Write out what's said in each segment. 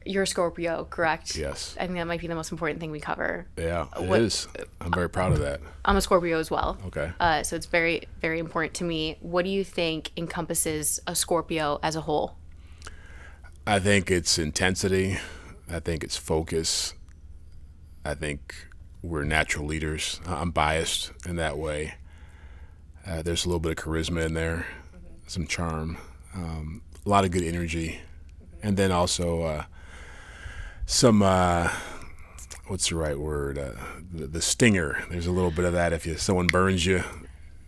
You're a Scorpio, correct? Yes. I think that might be the most important thing we cover. Yeah, it is. I'm very proud of that. I'm a Scorpio as well. Okay. So it's very, very important to me. What do you think encompasses a Scorpio as a whole? I think it's intensity. I think it's focus. I think we're natural leaders. I'm biased in that way. There's a little bit of charisma in there, some charm, a lot of good energy, and then also some what's the right word? The stinger. There's a little bit of that. If someone burns you,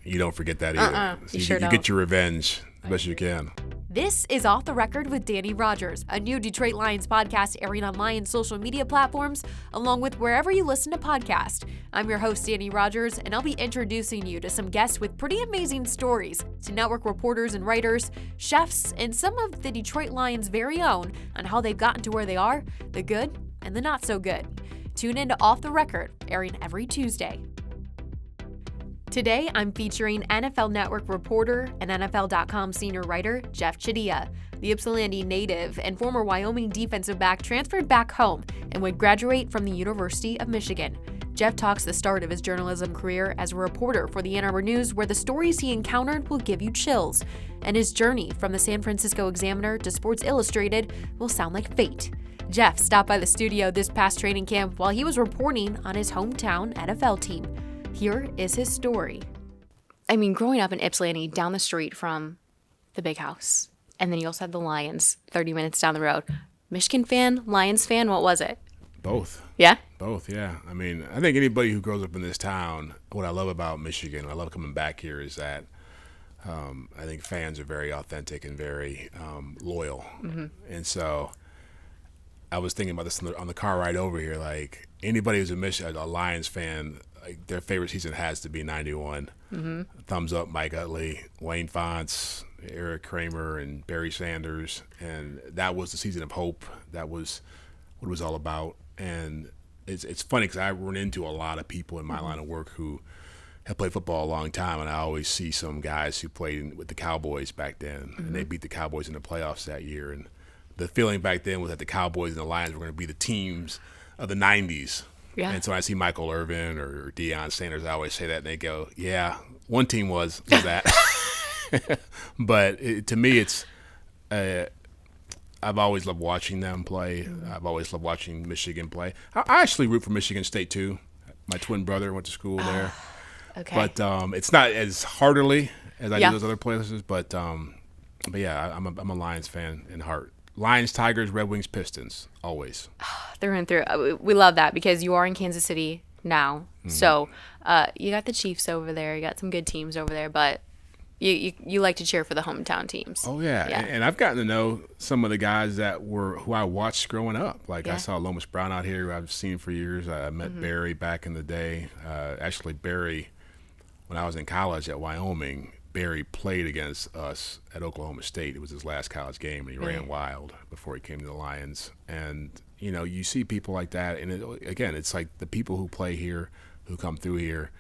you don't forget that either. So you you get your revenge as best you can. This is Off the Record with Dannie Rogers, a new Detroit Lions podcast airing on Lions social media platforms, along with wherever you listen to podcasts. I'm your host, Dannie Rogers, and I'll be introducing you to some guests with pretty amazing stories, to network reporters and writers, chefs, and some of the Detroit Lions' very own on how they've gotten to where they are, the good and the not so good. Tune in to Off the Record, airing every Tuesday. Today, I'm featuring NFL Network reporter and NFL.com senior writer Jeff Chadiha. The Ypsilanti native and former Wyoming defensive back transferred back home and would graduate from the University of Michigan. Jeff talks the start of his journalism career as a reporter for the Ann Arbor News, where the stories he encountered will give you chills, and his journey from the San Francisco Examiner to Sports Illustrated will sound like fate. Jeff stopped by the studio this past training camp while he was reporting on his hometown NFL team. Here is his story. I mean, growing up in Ypsilanti, down the street from the big house, and then you also had the Lions 30 minutes down the road. Michigan fan, Lions fan, what was it? Both. Yeah? Both, yeah. I mean, I think anybody who grows up in this town, what I love about Michigan, I love coming back here, is that I think fans are very authentic and very loyal. Mm-hmm. And so I was thinking about this on the car ride over here. Like, anybody who's a Lions fan, like, their favorite season has to be 91. Mm-hmm. Thumbs up, Mike Utley, Wayne Fonts, Eric Kramer, and Barry Sanders. And that was the season of hope. That was what it was all about. And it's funny because I run into a lot of people in my line of work who have played football a long time, and I always see some guys who played with the Cowboys back then, and they beat the Cowboys in the playoffs that year. And the feeling back then was that the Cowboys and the Lions were going to be the teams of the 90s. Yeah. And so when I see Michael Irvin or Deion Sanders, I always say that, and they go, yeah, one team was that. But to me, it's I've always loved watching them play. I've always loved watching Michigan play. I actually root for Michigan State, too. My twin brother went to school there. Okay. But it's not as heartily as I do those other places. But yeah, I'm a Lions fan in heart. Lions, Tigers, Red Wings, Pistons, always. Through and through. We love that because you are in Kansas City now. Mm-hmm. So you got the Chiefs over there. You got some good teams over there. But you like to cheer for the hometown teams. Oh, yeah. And I've gotten to know some of the guys who I watched growing up. Like, I saw Lomas Brown out here, who I've seen for years. I met Barry back in the day. Actually, Barry, when I was in college at Wyoming, Barry played against us at Oklahoma State. It was his last college game, and he ran wild before he came to the Lions. And, you know, you see people like that. And, again, it's like the people who play here, who come through here,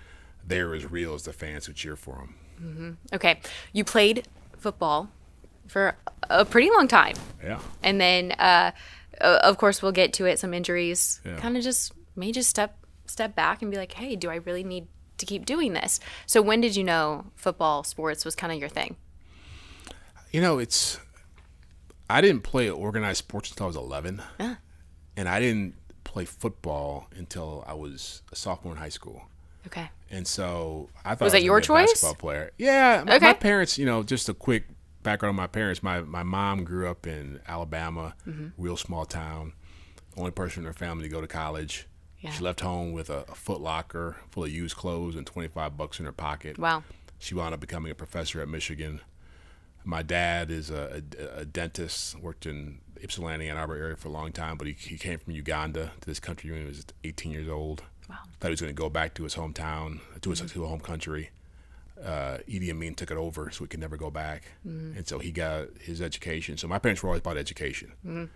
they're as real as the fans who cheer for them. Mm-hmm. Okay. You played football for a pretty long time. Yeah. And then, of course, we'll get to it, some injuries. Yeah. Kind of just step back and be like, hey, do I really need to keep doing this? So when did you know football, sports was kind of your thing? You know, I didn't play organized sports until I was 11. Yeah. And I didn't play football until I was a sophomore in high school. Okay. And so I thought was I that your a choice? Basketball player. Yeah. Okay. My parents, you know, just a quick background on my parents. My mom grew up in Alabama, real small town. Only person in her family to go to college. Yeah. She left home with a Foot Locker full of used clothes and $25 in her pocket. Wow. She wound up becoming a professor at Michigan. My dad is a dentist, worked in Ypsilanti, Ann Arbor area for a long time, but he came from Uganda to this country when he was 18 years old. Wow. Thought he was going to go back to his hometown, to his home country. Idi Amin took it over, so he could never go back. And so he got his education. So my parents were always about education.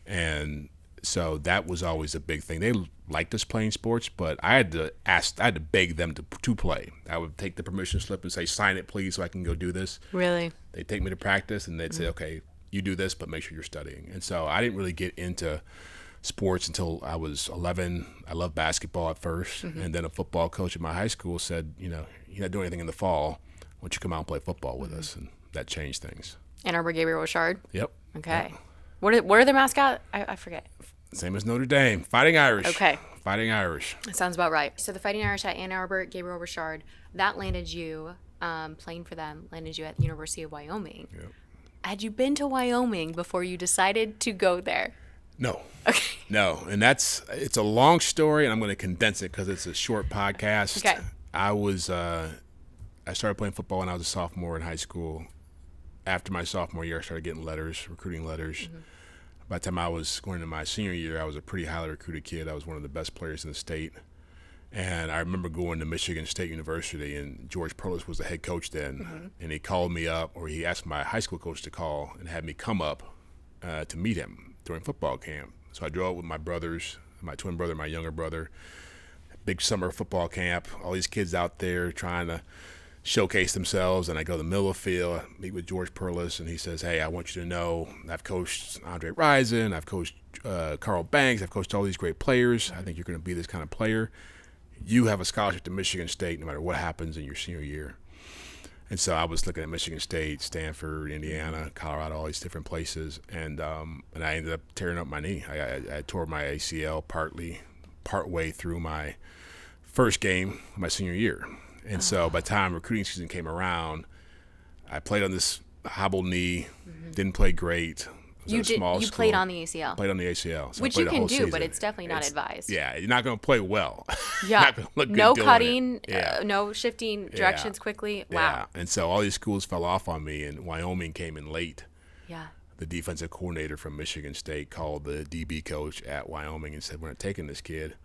And so that was always a big thing. They liked us playing sports, but I had to beg them to play. I would take the permission slip and say, sign it, please, so I can go do this. Really? They'd take me to practice, and they'd say, okay, you do this, but make sure you're studying. And so I didn't really get into sports until I was 11. I loved basketball at first, and then a football coach at my high school said, you're not doing anything in the fall. Why don't you come out and play football with us? And that changed things. Ann Arbor Gabriel Richard? Yep. Okay. Yep. What are their mascot? I forget. Same as Notre Dame. Fighting Irish. Okay. Fighting Irish. That sounds about right. So the Fighting Irish at Ann Arbor Gabriel Richard, that landed you, playing for them, landed you at the University of Wyoming. Yep. Had you been to Wyoming before you decided to go there? No. Okay. No, and it's a long story, and I'm going to condense it because it's a short podcast. Okay. I started playing football when I was a sophomore in high school. After my sophomore year, I started getting recruiting letters. Mm-hmm. By the time I was going into my senior year, I was a pretty highly recruited kid. I was one of the best players in the state. And I remember going to Michigan State University, and George Perlis was the head coach then, and he called me up, or he asked my high school coach to call and had me come up to meet him during football camp. So I drove with my brothers, my twin brother, my younger brother, big summer football camp, all these kids out there trying to showcase themselves, and I go to the middle of the field, I meet with George Perlis, and he says, hey, I want you to know I've coached Andre Rison, I've coached Carl Banks, I've coached all these great players. I think you're going to be this kind of player. You have a scholarship to Michigan State no matter what happens in your senior year. And so I was looking at Michigan State, Stanford, Indiana, Colorado, all these different places, and I ended up tearing up my knee. I tore my ACL partway through my first game of my senior year. And so by the time recruiting season came around, I played on this hobbled knee, didn't play great. You played on the ACL. Played on the ACL. So which you can do, but it's definitely not advised. Yeah, you're not going to play well. Yeah. Not gonna look good no doing cutting, it. no shifting directions quickly. Wow. Yeah. And so all these schools fell off on me, and Wyoming came in late. Yeah. The defensive coordinator from Michigan State called the DB coach at Wyoming and said, we're not taking this kid,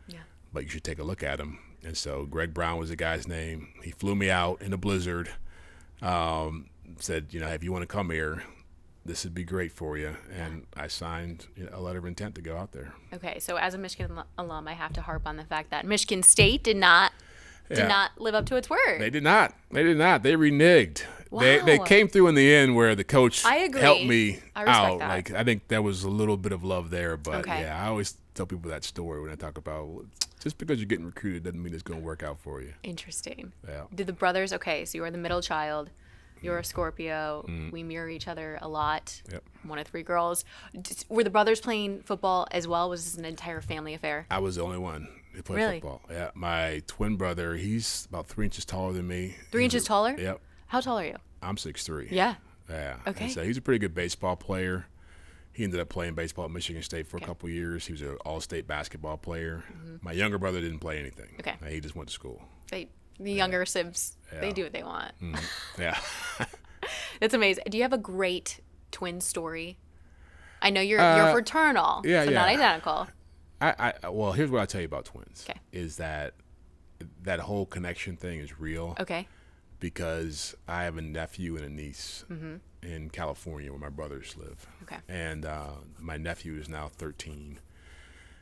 but you should take a look at him. And so Greg Brown was the guy's name. He flew me out in a blizzard, said, if you want to come here, this would be great for you. And I signed a letter of intent to go out there. Okay, so as a Michigan alum, I have to harp on the fact that Michigan State did not live up to its word. They did not. They reneged. Wow. They came through in the end where the coach helped me out. That. I think there was a little bit of love there. But, okay. I always tell people that story when I talk about just because you're getting recruited doesn't mean it's going to work out for you. Interesting. Yeah. Did the brothers, okay, so you were the middle child. You're a Scorpio. We mirror each other a lot. Yep. One of 3 girls. Were the brothers playing football as well? Was this an entire family affair? I was the only one who played football. Yeah. My twin brother, he's about 3 inches taller than me. 3 inches taller? Yep. How tall are you? I'm 6'3". Yeah. Yeah. Okay. And so he's a pretty good baseball player. He ended up playing baseball at Michigan State for a couple of years. He was an all-state basketball player. My younger brother didn't play anything. Okay. He just went to school. The younger sibs, they do what they want. Yeah. That's amazing. Do you have a great twin story? I know you're fraternal, not identical. Well, here's what I'll tell you about twins. Okay. Is that whole connection thing is real. Okay. Because I have a nephew and a niece in California where my brothers live. Okay. And my nephew is now 13.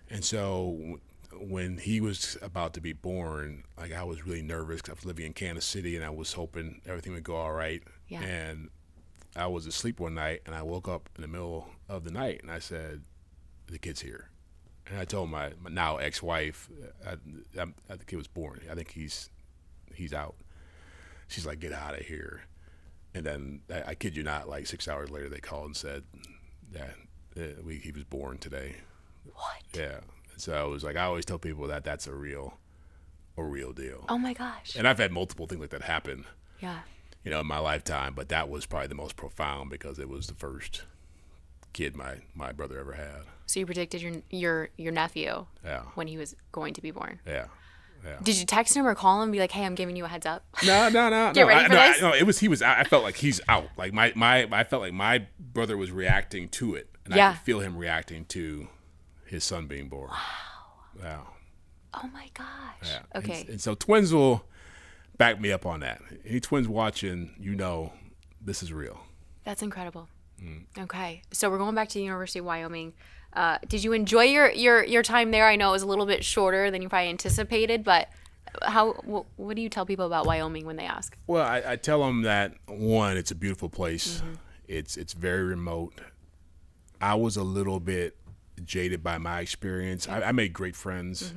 And so when he was about to be born, I was really nervous because I was living in Kansas City and I was hoping everything would go all right. Yeah. And I was asleep one night and I woke up in the middle of the night and I said, the kid's here. And I told my now ex-wife, the kid was born. I think he's out. She's like, get out of here. And then, I kid you not, 6 hours later, they called and said that he was born today. What? Yeah. And so it was I always tell people that that's a real deal. Oh, my gosh. And I've had multiple things like that happen. Yeah. In my lifetime, but that was probably the most profound because it was the first kid my brother ever had. So you predicted your nephew when he was going to be born. Yeah. Yeah. Did you text him or call him and be like, hey, I'm giving you a heads up? No. Get ready for this? No, he was out. I felt like he's out. I felt like my brother was reacting to it. And I could feel him reacting to his son being born. Wow. Oh, my gosh. Yeah. Okay. And so twins will back me up on that. Any twins watching, this is real. That's incredible. Okay. So we're going back to the University of Wyoming. Did you enjoy your time there? I know it was a little bit shorter than you probably anticipated, but what do you tell people about Wyoming when they ask? Well, I tell them that, one, it's a beautiful place. It's very remote. I was a little bit jaded by my experience. I made great friends,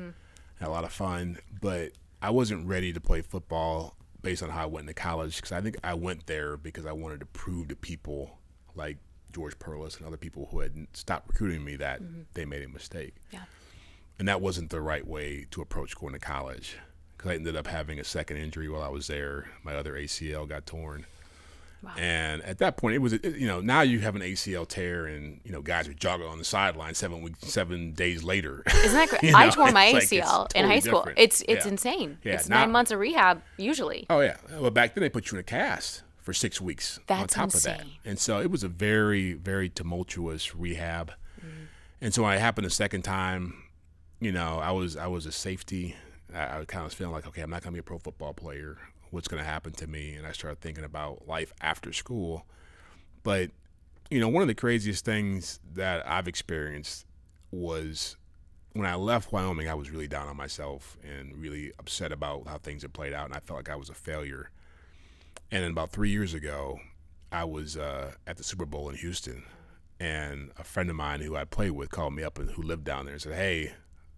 had a lot of fun, but I wasn't ready to play football based on how I went into college, because I think I went there because I wanted to prove to people like George Perlis and other people who had stopped recruiting me that they made a mistake. Yeah. And that wasn't the right way to approach going to college, because I ended up having a second injury while I was there. My other ACL got torn. Wow. And at that point, it was, now you have an ACL tear and, guys are jogging on the sideline 7 days later. Isn't that great? I tore my it's ACL it's in high school. different. It's Yeah. insane. Yeah, It's now- 9 months of rehab usually. Oh, yeah. Well, back then they put you in a cast for 6 weeks on That's top of that. insane. And so it was a very, very tumultuous rehab. And so when it happened the second time, I was a safety. I kind of feeling like, okay, I'm not going to be a pro football player. What's going to happen to me? And I started thinking about life after school. But, one of the craziest things that I've experienced was when I left Wyoming, I was really down on myself and really upset about how things had played out. And I felt like I was a failure. And then about 3 years ago, I was at the Super Bowl in Houston. And a friend of mine who I played with called me up and who lived down there and said, hey,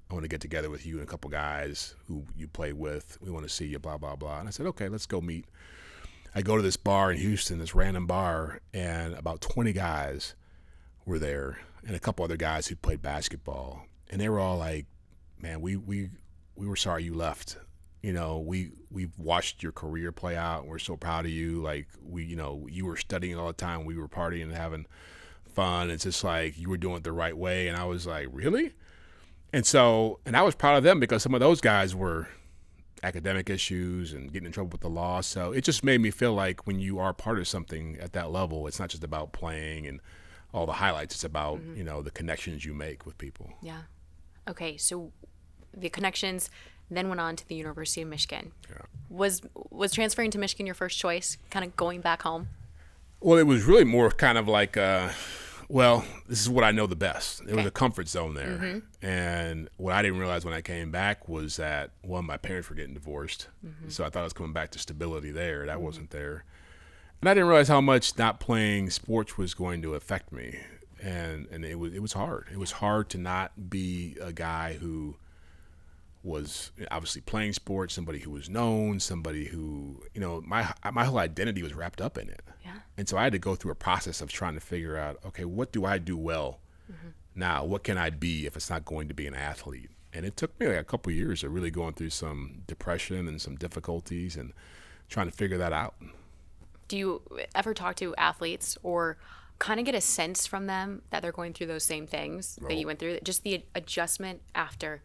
I want to get together with you and a couple guys who you play with. We want to see you, blah, blah, blah. And I said, okay, let's go meet. I go to this bar in Houston, this random bar, and about 20 guys were there and a couple other guys who played basketball. And they were all like, man, we were sorry you left. We've watched your career play out and we're so proud of you. Like, you were studying all the time. We were partying and having fun. It's just like you were doing it the right way. And I was like, really? And I was proud of them because some of those guys were academic issues and getting in trouble with the law. So it just made me feel like when you are part of something at that level, it's not just about playing and all the highlights. It's about, the connections you make with people. Yeah. Okay, so the connections then went on to the University of Michigan. Yeah. Was transferring to Michigan your first choice, kind of going back home? Well, it was really more kind of like, this is what I know the best. There was a comfort zone there. And what I didn't realize when I came back was that, one, my parents were getting divorced. So I thought I was coming back to stability there. That wasn't there. And I didn't realize how much not playing sports was going to affect me. And it was hard. It was hard to not be a guy who was obviously playing sports, somebody who was known, somebody who, my whole identity was wrapped up in it. Yeah. And so I had to go through a process of trying to figure out, okay, what do I do well now? What can I be if it's not going to be an athlete? And it took me like a couple of years of really going through some depression and some difficulties and trying to figure that out. Do you ever talk to athletes or kind of get a sense from them that they're going through those same things that you went through? Just the adjustment after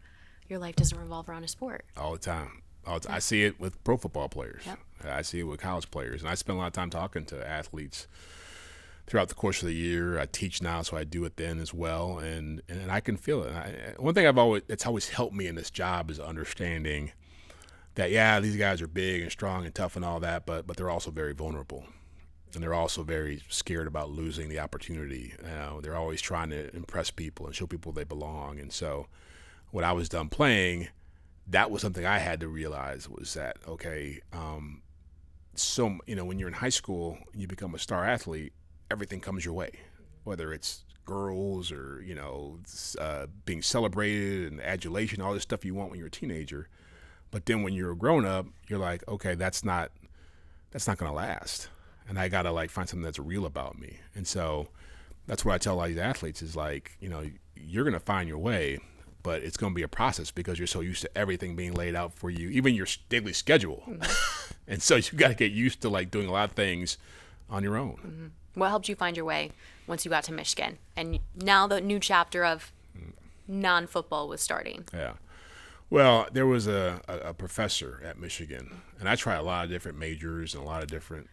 your life doesn't revolve around a sport. All the time. I see it with pro football players. Yep. I see it with college players. And I spend a lot of time talking to athletes throughout the course of the year. I teach now, so I do it then as well. And I can feel it. One thing it's always helped me in this job is understanding that, yeah, these guys are big and strong and tough and all that, but they're also very vulnerable. And they're also very scared about losing the opportunity. They're always trying to impress people and show people they belong. And so when I was done playing, that was something I had to realize was that, okay, when you're in high school, you become a star athlete, everything comes your way, whether it's girls or, being celebrated and adulation, all this stuff you want when you're a teenager. But then when you're a grown up, you're like, okay, that's not going to last. And I got to find something that's real about me. And so that's what I tell all these athletes is you're going to find your way, but it's going to be a process because you're so used to everything being laid out for you, even your daily schedule. And so you got to get used to doing a lot of things on your own. What helped you find your way once you got to Michigan? And now the new chapter of non-football was starting. Yeah. Well, there was a professor at Michigan, and I tried a lot of different majors and a lot of different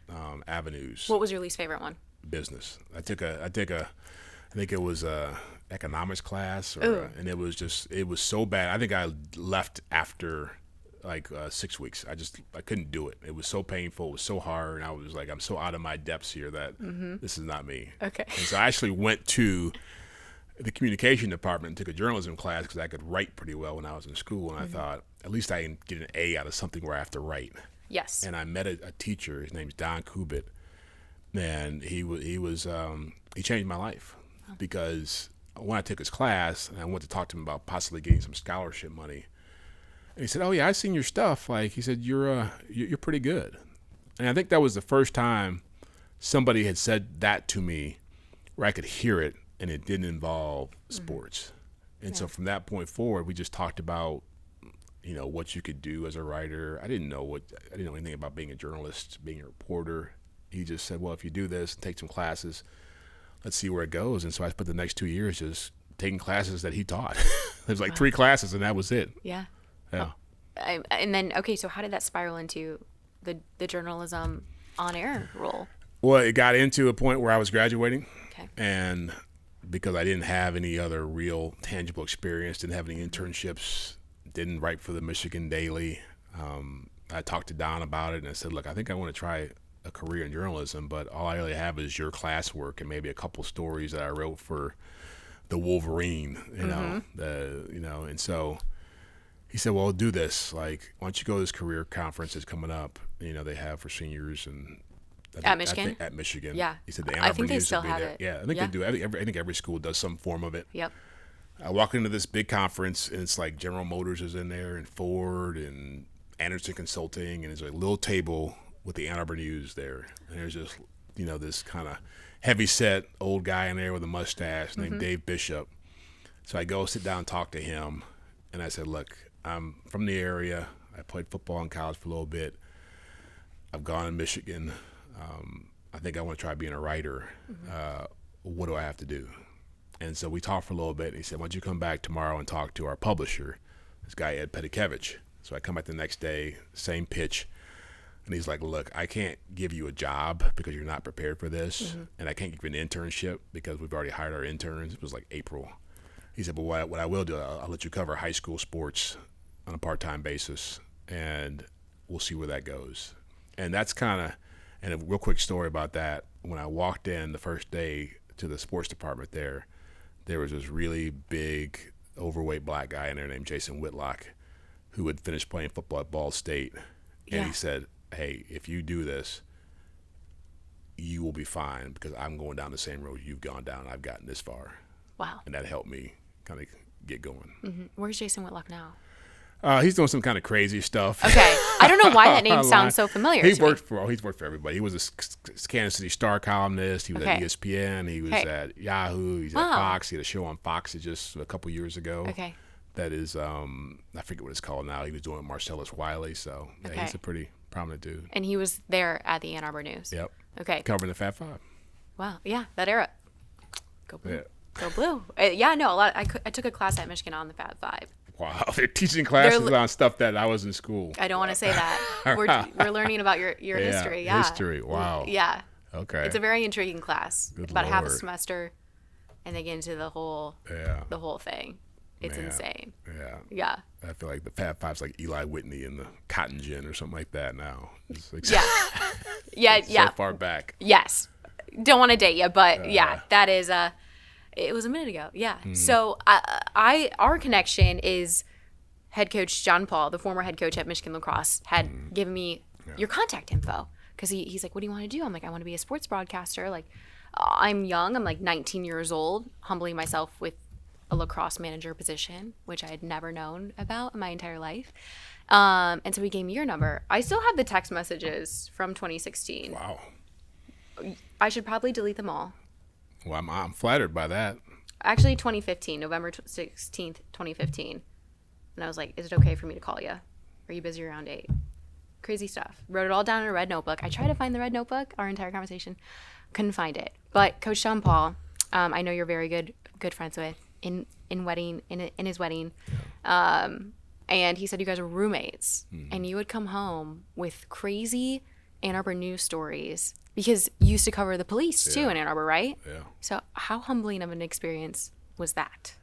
avenues. What was your least favorite one? Business. I think it was a economics class, and it was so bad. I think I left after 6 weeks. I couldn't do it. It was so painful. It was so hard, and I was like, I'm so out of my depths here that this is not me. Okay. And so I actually went to the communication department and took a journalism class because I could write pretty well when I was in school, and I thought at least I can get an A out of something where I have to write. Yes. And I met a teacher. His name's Don Kubit, and he changed my life. because when I took his class and I went to talk to him about possibly getting some scholarship money, and he said, "Oh yeah, I've seen your stuff." Like he said, "You're pretty good," and I think that was the first time somebody had said that to me, where I could hear it and it didn't involve sports. And so from that point forward, we just talked about, what you could do as a writer. I didn't know anything about being a journalist, being a reporter. He just said, "Well, if you do this, take some classes, let's see where it goes." And so I spent the next 2 years just taking classes that he taught. There was like 3 classes, and that was it. Yeah. Yeah. And then, okay, so how did that spiral into the journalism on-air role? Well, it got into a point where I was graduating, Okay. and because I didn't have any other real tangible experience, didn't have any internships, didn't write for the Michigan Daily, I talked to Don about it, and I said, "Look, I think I want to try a career in journalism, but all I really have is your classwork and maybe a couple stories that I wrote for the Wolverine, and so he said, "Well, do this. Like, why don't you go to this career conference that's coming up? They have for seniors and." At Michigan? At Michigan. Yeah. He said the Ann I Arbor think they News still will be have there. it. Yeah, I think they do. I think every school does some form of it. Yep. I walk into this big conference, and it's like General Motors is in there, and Ford, and Anderson Consulting, and there's a little table with the Ann Arbor News there. And there's just, this kind of heavy-set old guy in there with a mustache named Dave Bishop. So I go sit down and talk to him, and I said, "Look, I'm from the area. I played football in college for a little bit. I've gone to Michigan. I think I want to try being a writer. What do I have to do?" And so we talked for a little bit. And he said, "Why don't you come back tomorrow and talk to our publisher, this guy Ed Pedikevich?" So I come back the next day, same pitch. And he's like, "Look, I can't give you a job because you're not prepared for this. And I can't give you an internship because we've already hired our interns." It was like April. He said, "But what I will do, I'll let you cover high school sports on a part-time basis, and we'll see where that goes." And that's kind of, and a real quick story about that. When I walked in the first day to the sports department there was this really big, overweight black guy in there named Jason Whitlock, who had finished playing football at Ball State. And he said, "Hey, if you do this, you will be fine because I'm going down the same road you've gone down. I've gotten this far." Wow. And that helped me kind of get going. Where's Jason Whitlock now? He's doing some kind of crazy stuff. Okay. I don't know why that name sounds so familiar. He's worked for everybody. He was a Kansas City Star columnist. He was at Okay. ESPN. He was at Yahoo. He's at Fox. He had a show on Fox just a couple years ago. Okay. That is, I forget what it's called now. He was doing Marcellus Wiley. So yeah, he's a pretty prominent dude. And he was there at the Ann Arbor News. Yep. Okay. Covering the Fat Five. Wow. Yeah, that era. Go blue. Yeah. Go blue. A lot. I took a class at Michigan on the Fab Five. Wow, they're teaching classes on stuff that I was in school. I don't want to say that. We're learning about your history. Yeah. History. Wow. Yeah. Okay. It's a very intriguing class. Good About half a Lord. semester, and they get into the whole thing. It's Man. insane. Yeah. Yeah. I feel like the Fat Five's like Eli Whitney and the Cotton Gin or something like that now. It's like Yeah. so far back. Yes. Don't want to date you, but that is it was a minute ago. Yeah. So our connection is head coach John Paul, the former head coach at Michigan Lacrosse, had given me your contact info because he's like, "What do you want to do?" I'm like, "I want to be a sports broadcaster." Like, I'm young. I'm like 19 years old, humbling myself with a lacrosse manager position, which I had never known about in my entire life. And so he gave me your number. I still have the text messages from 2016. Wow. I should probably delete them all. Well, I'm flattered by that. Actually, 2015, November 16th, 2015. And I was like, "Is it okay for me to call you? Are you busy around 8?" Crazy stuff. Wrote it all down in a red notebook. I tried to find the red notebook, our entire conversation. Couldn't find it. But Coach John Paul, I know you're very good friends with in his wedding. And he said you guys were roommates. And you would come home with crazy Ann Arbor news stories because you used to cover the police too in Ann Arbor, right? Yeah. So how humbling of an experience was that?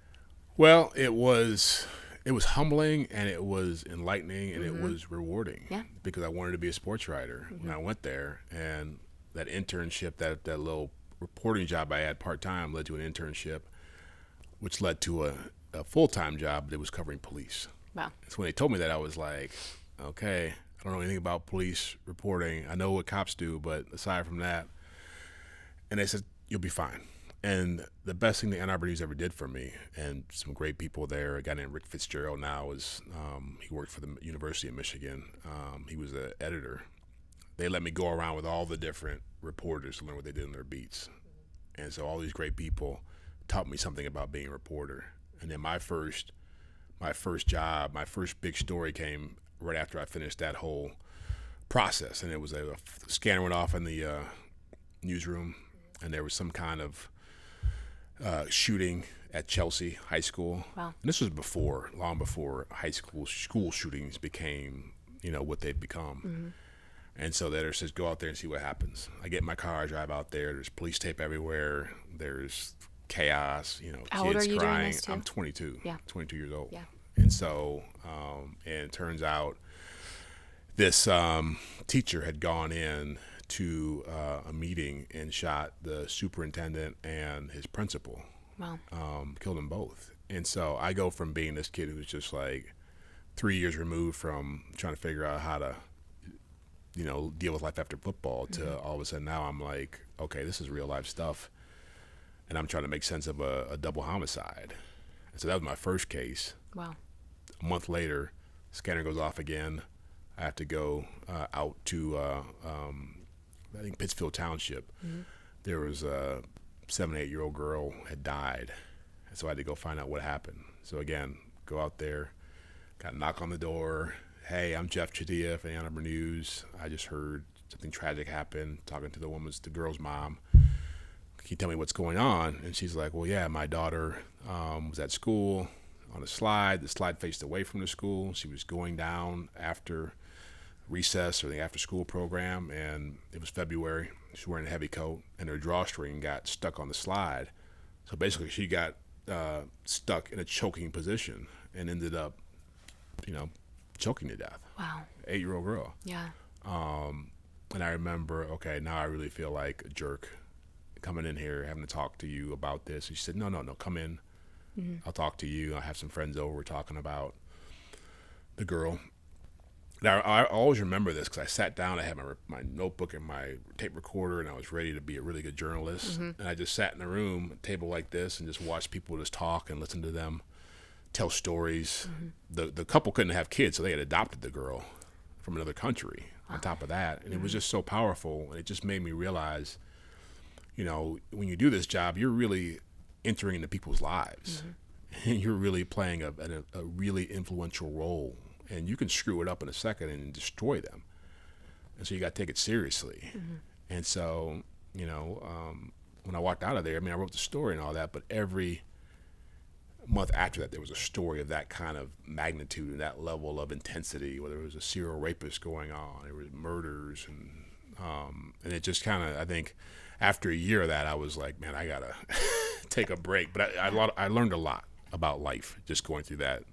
Well, it was humbling and it was enlightening and it was rewarding. Yeah. Because I wanted to be a sports writer when I went there, and that internship, that little reporting job I had part-time led to an internship, which led to a full-time job that was covering police. Wow. So when they told me that, I was like, okay, I don't know anything about police reporting. I know what cops do, but aside from that, and they said, "You'll be fine." And the best thing the Ann Arbor News ever did for me, and some great people there, a guy named Rick Fitzgerald now he worked for the University of Michigan. He was the editor. They let me go around with all the different reporters to learn what they did in their beats. And so all these great people taught me something about being a reporter. And then my first job, my first big story came right after I finished that whole process. And it was a scanner went off in the newsroom, and there was some kind of shooting at Chelsea High School. Wow. And this was long before school shootings became, what they've become. Mm-hmm. And so the editor says, go out there and see what happens. I get in my car, I drive out there. There's police tape everywhere. There's chaos, How kids old are you crying. doing this too? I'm 22. Yeah. 22 years old. Yeah. And so, and it turns out this teacher had gone in to a meeting and shot the superintendent and his principal. Wow. Killed them both. And so I go from being this kid who was just like 3 years removed from trying to figure out how to, deal with life after football to all of a sudden now I'm like, okay, this is real life stuff. And I'm trying to make sense of a double homicide. And so that was my first case. Wow. A month later, scanner goes off again. I have to go out to, I think, Pittsfield Township. Mm-hmm. There was a 7, 8-year-old girl had died. And so I had to go find out what happened. So again, go out there, got a knock on the door. Hey, I'm Jeff Chadiha from the Ann Arbor News. I just heard something tragic happen, talking to the girl's mom. Can you tell me what's going on? And she's like, well, yeah, my daughter was at school on a slide. The slide faced away from the school. She was going down after recess or the after school program, and it was February. She was wearing a heavy coat, and her drawstring got stuck on the slide. So basically she got stuck in a choking position and ended up, choking to death. Wow. 8-year-old girl. Yeah. And I remember, okay, now I really feel like a jerk coming in here, having to talk to you about this. And she said, no, come in. Mm-hmm. I'll talk to you. I have some friends over. We're talking about the girl. Now, I always remember this because I sat down. I had my notebook and my tape recorder, and I was ready to be a really good journalist. Mm-hmm. And I just sat in a room, a table like this, and just watched people just talk and listen to them tell stories. Mm-hmm. The couple couldn't have kids, so they had adopted the girl from another country on top of that. And it was just so powerful, and it just made me realize, when you do this job, you're really entering into people's lives. Mm-hmm. And you're really playing a really influential role. And you can screw it up in a second and destroy them. And so you got to take it seriously. Mm-hmm. And so, when I walked out of there, I wrote the story and all that, but every month after that, there was a story of that kind of magnitude and that level of intensity, whether it was a serial rapist going on, there was murders, and it just kind of, I think, after a year of that, I was like, man, I got to take a break. But I learned a lot about life just going through that,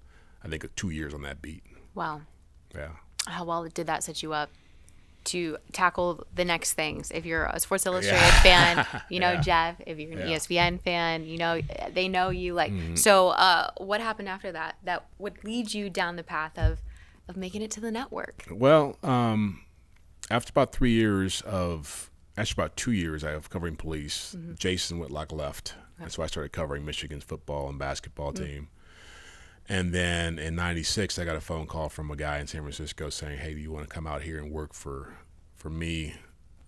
I think, 2 years on that beat. Wow. Yeah. How well did that set you up to tackle the next things? If you're a Sports Illustrated fan, Jeff, if you're an ESPN fan, they know you. So what happened after that would lead you down the path of making it to the network? Well, after about 3 years actually about 2 years of covering police, mm-hmm. Jason Whitlock left. Okay. And so I started covering Michigan's football and basketball team. And then in 96, I got a phone call from a guy in San Francisco saying, hey, do you want to come out here and work for me?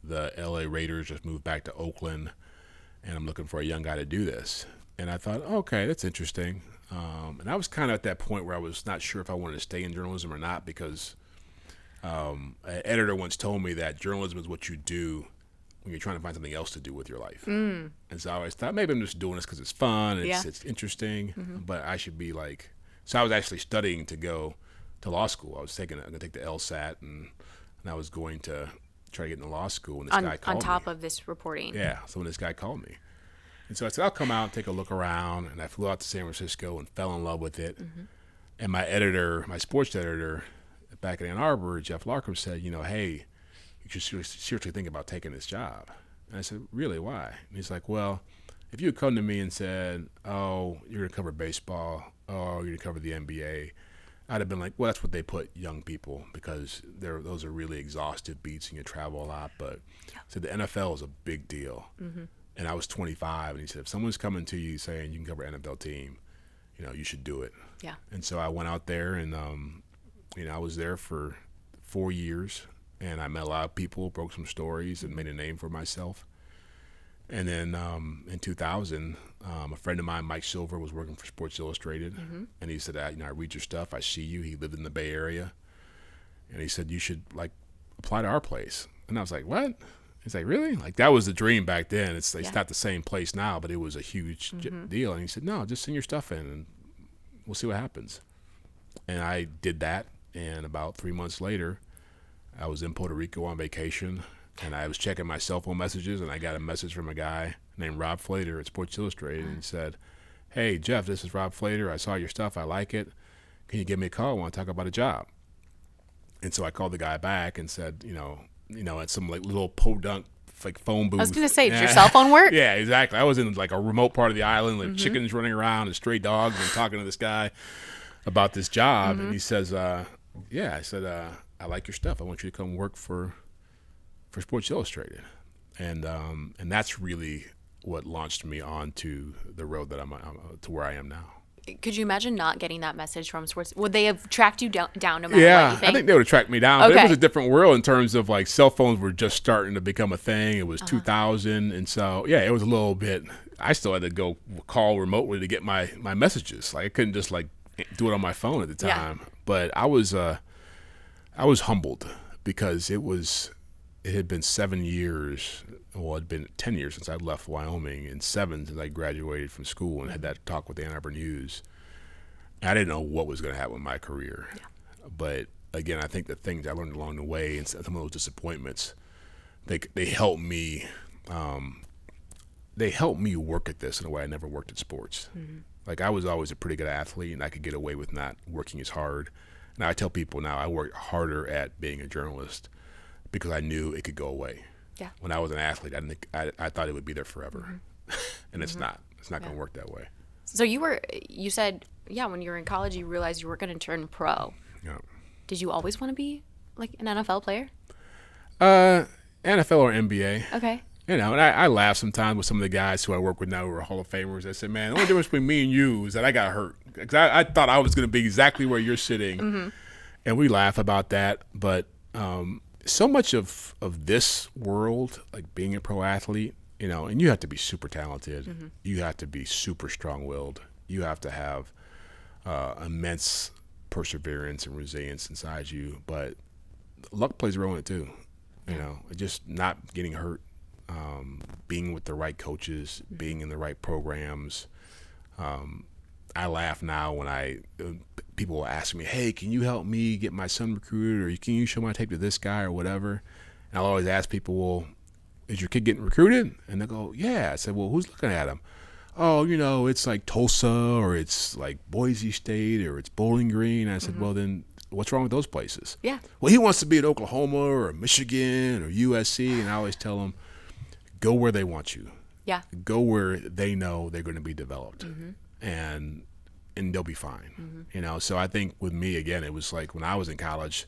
The LA Raiders just moved back to Oakland, and I'm looking for a young guy to do this. And I thought, okay, that's interesting. And I was kind of at that point where I was not sure if I wanted to stay in journalism or not, because an editor once told me that journalism is what you do when you're trying to find something else to do with your life. Mm. And so I always thought, maybe I'm just doing this because it's fun, and it's interesting, mm-hmm. but I should be like... So I was actually studying to go to law school. I'm going to take the LSAT, and I was going to try to get into law school. And this guy called me. On top of this reporting. Yeah. So when this guy called me. And so I said, I'll come out and take a look around. And I flew out to San Francisco and fell in love with it. Mm-hmm. And my sports editor back in Ann Arbor, Jeff Larkham, said, hey, you should seriously think about taking this job. And I said, really, why? And he's like, well, if you had come to me and said, oh, you're going to cover baseball, oh, you're going to cover the NBA, I'd have been like, well, that's what they put young people, because those are really exhaustive beats and you travel a lot. But so the NFL is a big deal. Mm-hmm. And I was 25, and he said, if someone's coming to you saying you can cover an NFL team, you should do it. Yeah. And so I went out there, and I was there for 4 years, and I met a lot of people, broke some stories, and made a name for myself. And then in 2000, a friend of mine, Mike Silver, was working for Sports Illustrated, and he said, I read your stuff, I see you. He lived in the Bay Area, and he said, you should apply to our place. And I was like, what? He's like, really? That was the dream back then. It's not the same place now, but it was a huge deal. And he said, no, just send your stuff in, and we'll see what happens. And I did that, and about 3 months later, I was in Puerto Rico on vacation, and I was checking my cell phone messages, and I got a message from a guy named Rob Flater at Sports Illustrated, and he said, hey, Jeff, this is Rob Flater. I saw your stuff. I like it. Can you give me a call? I want to talk about a job. And so I called the guy back and said, at some little podunk phone booth. I was going to say, did your cell phone work? Yeah, exactly. I was in a remote part of the island, chickens running around and stray dogs, and talking to this guy about this job. And he says, I said, I like your stuff. I want you to come work for Sports Illustrated. And that's really what launched me onto the road that I'm to where I am now. Could you imagine not getting that message from Sports? Would they have tracked you down no matter yeah, what you think? I think they would have tracked me down. Okay. But it was a different world in terms of cell phones were just starting to become a thing. It was 2000. And so, it was a little bit, I still had to go call remotely to get my messages. I couldn't just do it on my phone at the time. Yeah. But I was humbled because it had been 7 years. Well, it had been 10 years since I left Wyoming, and 7 since I graduated from school and had that talk with the Ann Arbor News. And I didn't know what was going to happen with my career. Yeah. But again, I think the things I learned along the way and some of those disappointments, they helped me. They helped me work at this in a way I never worked at sports. I was always a pretty good athlete, and I could get away with not working as hard. Now I tell people now I worked harder at being a journalist because I knew it could go away. Yeah. When I was an athlete, I thought it would be there forever, and it's not. It's not going to work that way. So you said, when you were in college, you realized you were going to turn pro. Yeah. Did you always want to be an NFL player? NFL or NBA. Okay. And I laugh sometimes with some of the guys who I work with now who are Hall of Famers. I said, man, the only difference between me and you is that I got hurt. Because I thought I was going to be exactly where you're sitting. And we laugh about that. But so much of this world, being a pro athlete, and you have to be super talented. You have to be super strong-willed. You have to have immense perseverance and resilience inside you. But luck plays a role in it too. Just not getting hurt, being with the right coaches, being in the right programs. I laugh now when people will ask me, hey, can you help me get my son recruited, or can you show my tape to this guy or whatever? And I'll always ask people, well, is your kid getting recruited? And they go, yeah. I said, well, who's looking at him? Oh, it's Tulsa, or it's Boise State, or it's Bowling Green. And I said, well, then what's wrong with those places? Yeah. Well, he wants to be at Oklahoma or Michigan or USC. And I always tell them, go where they want you. Yeah. Go where they know they're going to be developed. And they'll be fine. So I think with me, again, it was when I was in college,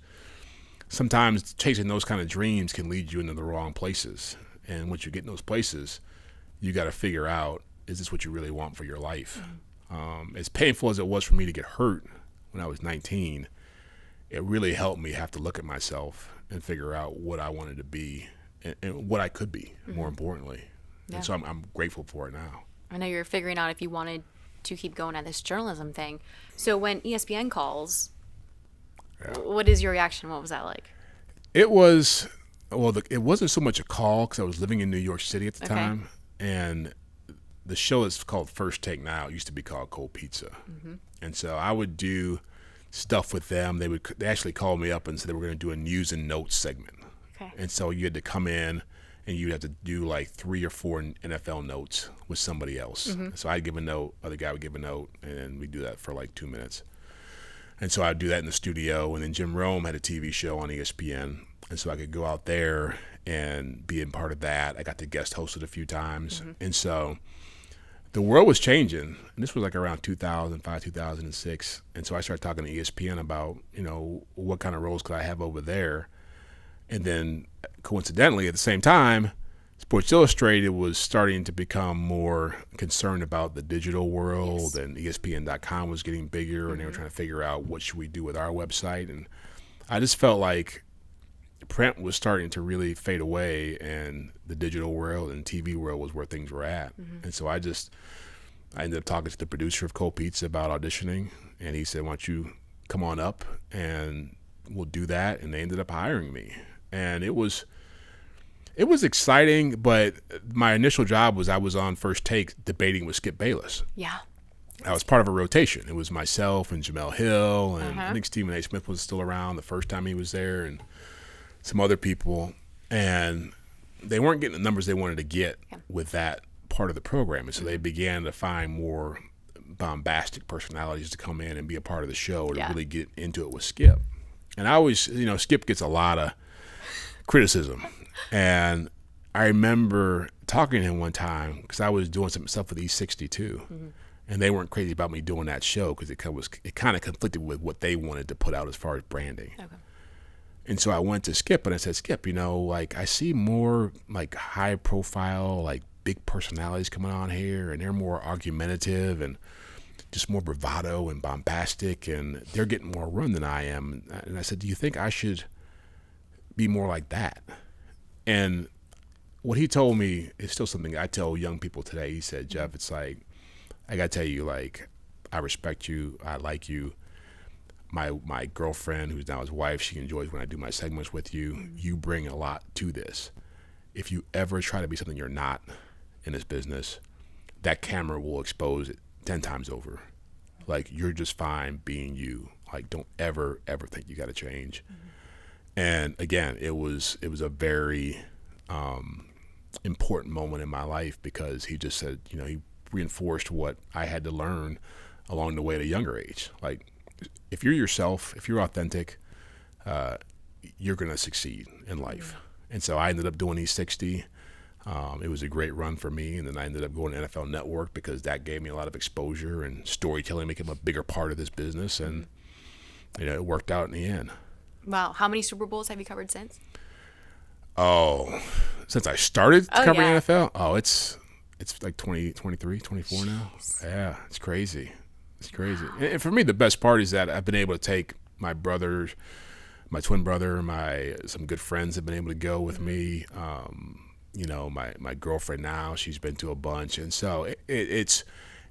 sometimes chasing those kind of dreams can lead you into the wrong places. And once you get in those places, you got to figure out, is this what you really want for your life? As painful as it was for me to get hurt when I was 19, it really helped me have to look at myself and figure out what I wanted to be and what I could be, more importantly. Yeah. And so I'm grateful for it now. I know you're figuring out if you wanted to keep going at this journalism thing. So when ESPN calls, what is your reaction? What was that like? It was, it wasn't so much a call because I was living in New York City at the time. And the show that's called First Take now, it used to be called Cold Pizza. And so I would do stuff with them. They actually called me up and said they were going to do a news and notes segment. Okay. And so you had to come in and you had to do 3 or 4 NFL notes with somebody else. So I'd give a note, other guy would give a note, and then we'd do that for 2 minutes. And so I'd do that in the studio, and then Jim Rome had a TV show on ESPN, and so I could go out there and be a part of that. I got to guest host it a few times. And so the world was changing, and this was around 2005, 2006. And so I started talking to ESPN about, what kind of roles could I have over there. And then coincidentally, at the same time, Sports Illustrated was starting to become more concerned about the digital world, Yes. and ESPN.com was getting bigger, and they were trying to figure out what should we do with our website. And I just felt like print was starting to really fade away, and the digital world and TV world was where things were at. And so I ended up talking to the producer of Cold Pizza about auditioning, and he said, "Why don't you come on up and we'll do that?" And they ended up hiring me, and it was exciting. But my initial job was I was on First Take debating with Skip Bayless. Yeah. I was part of a rotation. It was myself and Jamel Hill, and I think Stephen A. Smith was still around the first time he was there, and some other people, and they weren't getting the numbers they wanted to get with that part of the program. And so they began to find more bombastic personalities to come in and be a part of the show to really get into it with Skip. And I always, Skip gets a lot of criticism. And I remember talking to him one time because I was doing some stuff with E62, and they weren't crazy about me doing that show because it kind of conflicted with what they wanted to put out as far as branding. Okay. And so I went to Skip and I said, "Skip, like I see more like high profile, like big personalities coming on here, and they're more argumentative and just more bravado and bombastic, and they're getting more run than I am." And I said, "Do you think I should be more like that?" And what he told me is still something I tell young people today. He said, "Jeff, it's like, I got to tell you, like, I respect you. I like you. My girlfriend, who's now his wife, she enjoys when I do my segments with you. You bring a lot to this. If you ever try to be something you're not in this business, that camera will expose it 10 times over. Like, you're just fine being you. Like, don't ever think you got to change." And again, it was a very important moment in my life because he just said, he reinforced what I had to learn along the way at a younger age. Like, if you're yourself, if you're authentic, you're going to succeed in life. And so I ended up doing E60. It was a great run for me. And then I ended up going to NFL Network because that gave me a lot of exposure, and storytelling became a bigger part of this business. And, it worked out in the end. Wow. How many Super Bowls have you covered since? Oh, since I started covering NFL? Oh, it's like 23, 24 now. Yeah, it's crazy. It's crazy. Wow. And for me, the best part is that I've been able to take my brothers, my twin brother, some good friends have been able to go with me. My girlfriend now, she's been to a bunch. And so it's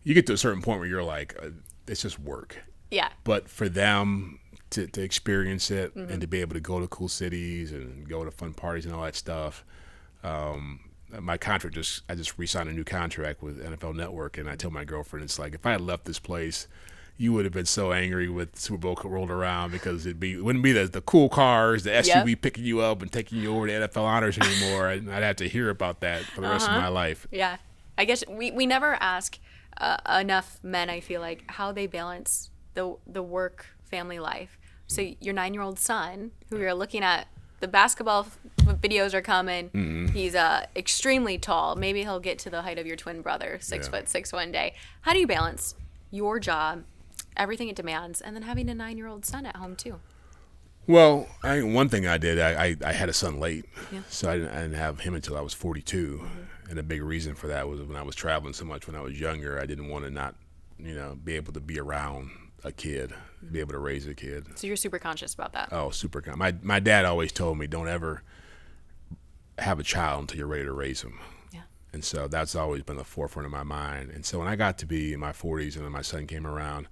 you get to a certain point where you're like, it's just work. Yeah. But for them to experience it and to be able to go to cool cities and go to fun parties and all that stuff, my contract I just re-signed a new contract with NFL Network, and I tell my girlfriend, it's like, if I had left this place, you would have been so angry with Super Bowl rolled around because it wouldn't be the cool cars, the SUV picking you up and taking you over to NFL honors anymore. I'd have to hear about that for the rest of my life. Yeah. I guess we never ask enough men, I feel like, how they balance the work family life. So your 9-year-old son, who you're looking at, the basketball videos are coming. He's extremely tall. Maybe he'll get to the height of your twin brother, 6'6" one day. How do you balance your job, everything it demands, and then having a 9-year-old son at home too? Well, one thing I did, I had a son late, so I didn't have him until I was 42. And a big reason for that was when I was traveling so much when I was younger, I didn't want to not, be able to be around a kid, be able to raise a kid. So you're super conscious about that. Oh, super conscious. My dad always told me, don't ever have a child until you're ready to raise him. Yeah. And so that's always been the forefront of my mind. And so when I got to be in my 40s and then my son came around,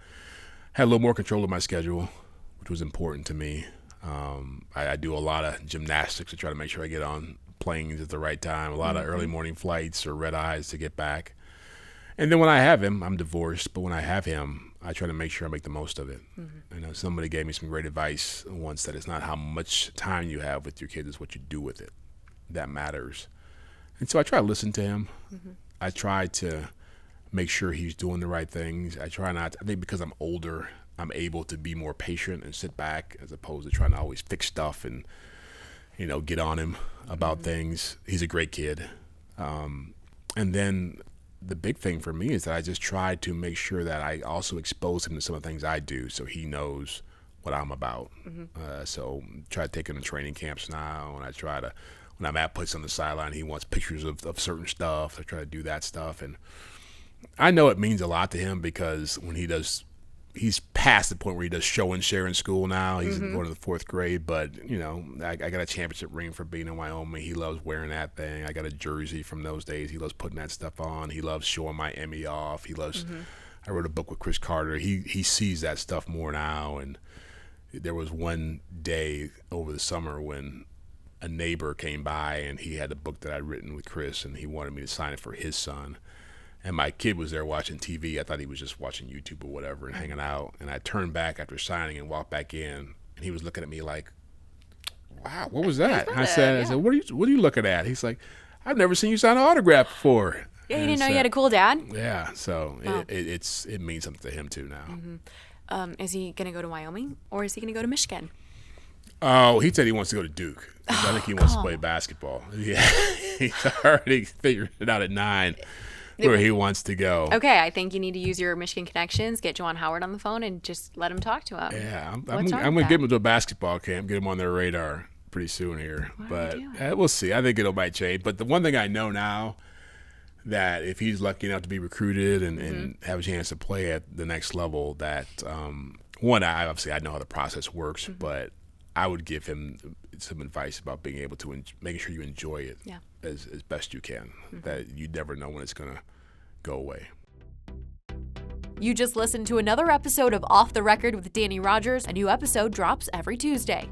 I had a little more control of my schedule, which was important to me. I do a lot of gymnastics to try to make sure I get on planes at the right time, a lot of early morning flights or red eyes to get back. And then when I have him, I'm divorced, but when I have him, I try to make sure I make the most of it. Somebody gave me some great advice once that it's not how much time you have with your kids, it's what you do with it that matters. And so I try to listen to him. I try to make sure he's doing the right things. I think because I'm older, I'm able to be more patient and sit back as opposed to trying to always fix stuff and, get on him about things. He's a great kid. And then the big thing for me is that I just try to make sure that I also expose him to some of the things I do so he knows what I'm about. So try to take him to training camps now, and I try to when I'm at places on the sideline, he wants pictures of certain stuff. I try to do that stuff. And I know it means a lot to him because when he's past the point where he does show and share in school now. He's going to the 4th grade, but I got a championship ring for being in Wyoming. He loves wearing that thing. I got a jersey from those days. He loves putting that stuff on. He loves showing my Emmy off. He loves. I wrote a book with Chris Carter. He sees that stuff more now. And there was one day over the summer when a neighbor came by and he had a book that I'd written with Chris, and he wanted me to sign it for his son. And my kid was there watching TV. I thought he was just watching YouTube or whatever and hanging out. And I turned back after signing and walked back in, and he was looking at me like, "Wow, what was that?" I said, "What are you looking at?" He's like, "I've never seen you sign an autograph before." Yeah, you didn't know you had a cool dad? Yeah, so it means something to him too now. Is he going to go to Wyoming or is he going to go to Michigan? Oh, he said he wants to go to Duke. I think he wants to play basketball. Yeah, he's already figured it out at 9. Where he wants to go. Okay, I think you need to use your Michigan connections, get Juwan Howard on the phone, and just let him talk to him. Yeah, I'm going to get him to a basketball camp, get him on their radar pretty soon here. But we'll see. I think it might change. But the one thing I know now, that if he's lucky enough to be recruited and have a chance to play at the next level, that one, I know how the process works, but I would give him some advice about being able to making sure you enjoy it as best you can. That you never know when it's going to go away. You just listened to another episode of Off the Record with Dannie Rogers. A new episode drops every Tuesday.